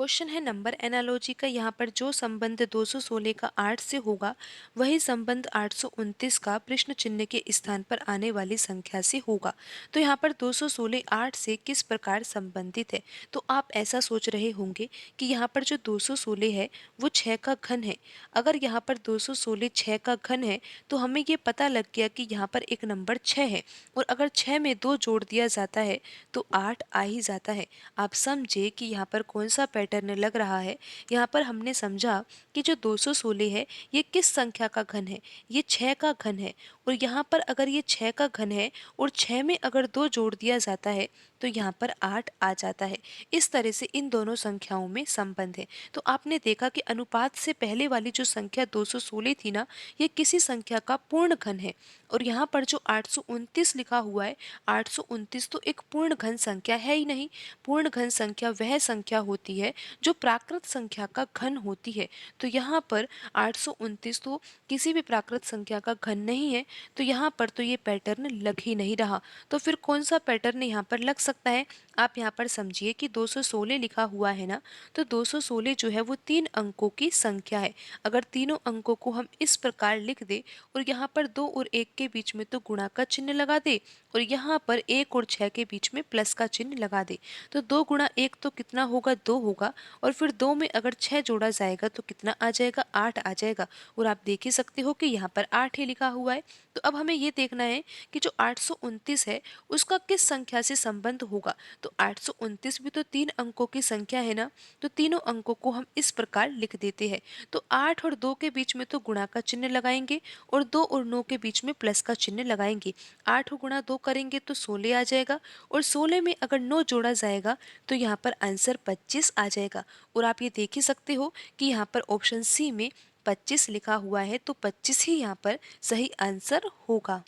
Question है number analogy का। यहाँ पर जो संबंध 216 का 8 से होगा वही संबंध 829 का प्रश्न चिन्ह के स्थान पर आने वाली संख्या से होगा। तो यहाँ पर 216 8 से किस प्रकार संबंधित है। तो आप ऐसा सोच रहे होंगे कि यहाँ पर जो 216 है वो 6 का घन है। अगर यहाँ पर 216 6 का घन है तो हमें ये पता लग गया कि यहाँ पर एक नंबर 6 है, और अगर 6 में 2 जोड़ दिया जाता है तो 8 आ ही जाता है। आप समझे कि यहाँ पर कौन सा पैटर्न लग रहा है। यहाँ पर हमने समझा कि जो 216 है ये किस संख्या का घन है, ये 6 का घन है। और यहाँ पर अगर ये 6 का घन है और 6 में अगर 2 जोड़ दिया जाता है तो यहाँ पर 8 आ जाता है। इस तरह से इन दोनों संख्याओं में संबंध है। तो आपने देखा कि अनुपात से पहले वाली जो संख्या 216 थी ना, ये किसी संख्या का पूर्ण घन है। और यहाँ पर जो 829 लिखा हुआ है, 829 तो एक पूर्ण घन संख्या है ही नहीं। पूर्ण घन संख्या वह संख्या होती है जो प्राकृत संख्या का घन होती है। तो यहाँ पर 829 तो किसी भी प्राकृत संख्या का घन नहीं है। तो यहाँ पर तो ये पैटर्न लग ही नहीं रहा। तो फिर कौन सा पैटर्न यहाँ पर लग सकता है। आप यहाँ पर समझिए कि 216 लिखा हुआ है ना, तो 216 जो है वो 3 अंकों की संख्या है। अगर तीनों अंकों को हम इस प्रकार लिख दे और यहाँ पर 2 और 1 के बीच में तो गुणा का चिन्ह लगा दे, और यहाँ पर 1 और 6 के बीच में प्लस का चिन्ह लगा दे, तो 2 गुणा 1 तो कितना होगा, 2 होगा। और फिर 2 में अगर 6 जोड़ा जाएगा तो कितना आ जाएगा, 8 आ जाएगा। और आप देख ही सकते हो कि यहाँ पर 8 ही लिखा हुआ है। तो अब हमें ये देखना है कि जो 829 है उसका किस संख्या से संबंध होगा। तो 829 भी तो 3 अंकों की संख्या है ना, तो तीनों अंकों को हम इस प्रकार लिख देते हैं। तो 8 और 2 के बीच में तो गुणा का चिन्ह लगाएंगे और 2 और 9 के बीच में प्लस का चिन्ह लगाएंगे। 8 गुणा 2 करेंगे तो 16 आ जाएगा, और 16 में अगर 9 जोड़ा जाएगा तो यहाँ पर आंसर 25 आ जाएगा। और आप ये देख ही सकते हो कि यहाँ पर ऑप्शन सी में 25 लिखा हुआ है, तो 25 ही यहाँ पर सही आंसर होगा।